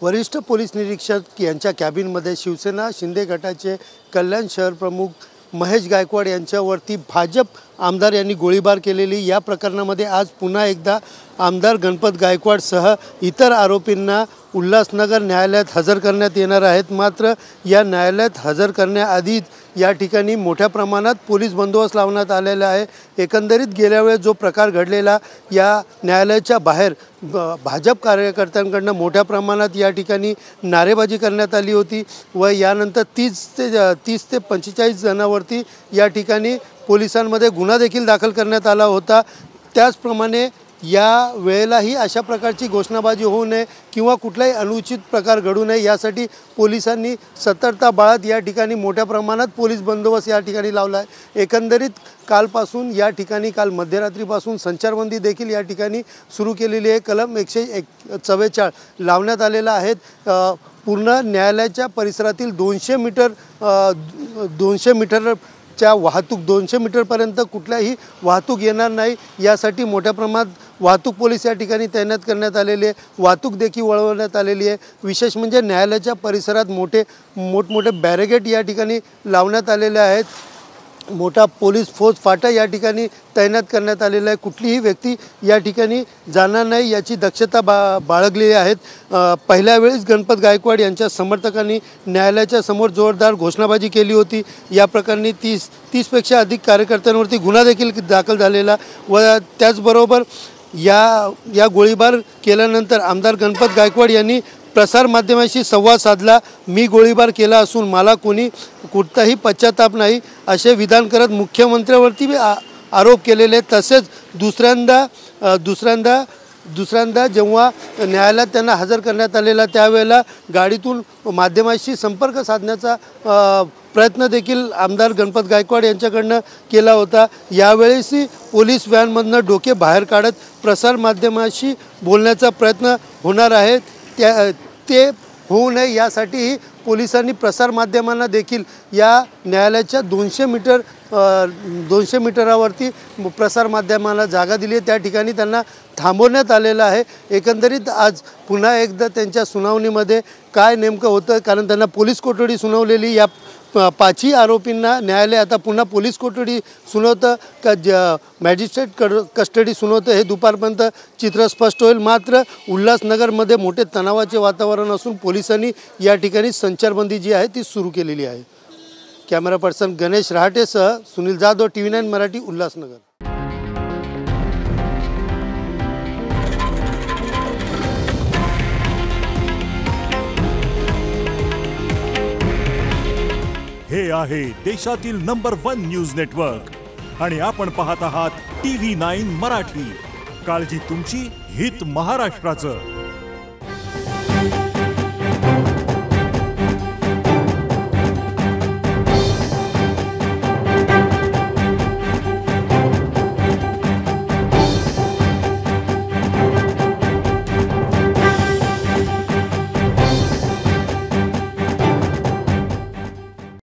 वरिष्ठ पोलीस निरीक्षक यांच्या कॅबिनमध्ये शिवसेना शिंदे गटाचे कल्याण शहर प्रमुख महेश गायकवाड यांच्यावरती भाजप आमदार यांनी गोळीबार केलेली या प्रकरणामध्ये आज पुन्हा एकदा आमदार गणपत गायकवाडसह इतर आरोपींना उल्हासनगर न्यायालयात हजर करण्यात येणार आहेत। मात्र या न्यायालयात हजर करण्याआधी या ठिकाणी मोठ्या प्रमाणात पोलीस बंदोबस्त लावण्यात आलेला आहे। एकंदरीत गेल्या वेळेस जो प्रकार घडलेला या न्यायालयाच्या बाहेर भाजप कार्यकर्त्यांकडून मोठ्या प्रमाणात या ठिकाणी नारेबाजी करण्यात आली होती व यानंतर 30 ते 45 जणांवरती या ठिकाणी पोलिसांमध्ये गुन्हा देखील दाखल करण्यात आला होता। त्याचप्रमाणे या वेळेलाही अशा प्रकारची घोषणाबाजी होऊ नये किंवा कुठलाही अनुचित प्रकार घडू नये यासाठी पोलिसांनी सतर्कता बाळगत या ठिकाणी मोठ्या प्रमाणात पोलीस बंदोबस्त या ठिकाणी लावला आहे। एकंदरीत कालपासून या ठिकाणी काल मध्यरात्रीपासून संचारबंदी देखील या ठिकाणी सुरू केलेली आहे। कलम 144 लावण्यात आलेला आहे। पूर्ण न्यायालयाच्या परिसरातील 200 मीटरच्या वाहतूक 200 मीटरपर्यंत कुठल्याही वाहतूक येणार नाही यासाठी मोठ्या प्रमाणात वाहतूक पोलीस या ठिकाणी तैनात करण्यात आलेले आहे। वाहतूक देखील वळवण्यात आलेली आहे। विशेष म्हणजे न्यायालयाच्या परिसरात मोठमोठे बॅरिकेड या ठिकाणी लावण्यात आलेले आहेत। मोठा पोलीस फौज फाटा या ठिकाणी तैनात करण्यात आलेला आहे। कुठलीही व्यक्ती या ठिकाणी जाणार नाही याची दक्षता बाळगलेली आहेत। पहिल्या वेळेस गणपत गायकवाड यांच्या समर्थकांनी न्यायालयाच्या समोर जोरदार घोषणाबाजी केली होती। या प्रकरणी 30पेक्षा अधिक कार्यकर्त्यांवरती गुन्हा देखील दाखल झालेला व त्याचबरोबर या गोळीबार केल्यानंतर आमदार गणपत गायकवाड यांनी प्रसार माध्यमांशी संवाद साधला। मी गोळीबार केला असून मला कुठलाही पश्चाताप नाही असे विधान करत मुख्यमंत्र्यांवरती आरोप केलेले। तसेच दुसऱ्यांदा जेव्हा न्यायालयात त्यांना हजर करण्यात आलेला त्यावेळेला गाडीतून माध्यमांशी संपर्क साधण्याचा प्रयत्न देखील आमदार गणपत गायकवाड यांच्याकडनं केला होता। यावेळेसही पोलीस व्हॅनमधनं डोके बाहेर काढत प्रसार माध्यमांशी बोलण्याचा प्रयत्न होणार आहे। ते होऊ नये यासाठी पोलिसांनी प्रसार माध्यमांना देखील या न्यायालयाच्या 200 मीटरावरती प्रसार माध्यमांना जागा दिली आहे। त्या ठिकाणी त्यांना थांबवण्यात आलेलं आहे। एकंदरीत आज पुन्हा एकदा त्यांच्या सुनावणीमध्ये काय नेमकं होतं, कारण त्यांना पोलीस कोठडी सुनावलेली, या 5ही आरोपींना न्यायालय आता पुन्हा पोलीस कोठडी सुनावतं का मॅजिस्ट्रेट कस्टडी सुनावतं हे दुपारपर्यंत चित्र स्पष्ट होईल। मात्र उल्हासनगरमध्ये मोठे तणावाचे वातावरण असून पोलिसांनी या ठिकाणी संचारबंदी जी आहे ती सुरू केलेली आहे। कॅमेरा पर्सन गणेश रहाटेसह सुनील जाधव, TV9 मराठी, उल्हासनगर। हे आहे देशातील नंबर 1 न्यूज नेटवर्क आणि आपण पाहत आहात TV9 मराठी। काळजी तुमची, हित महाराष्ट्राचं।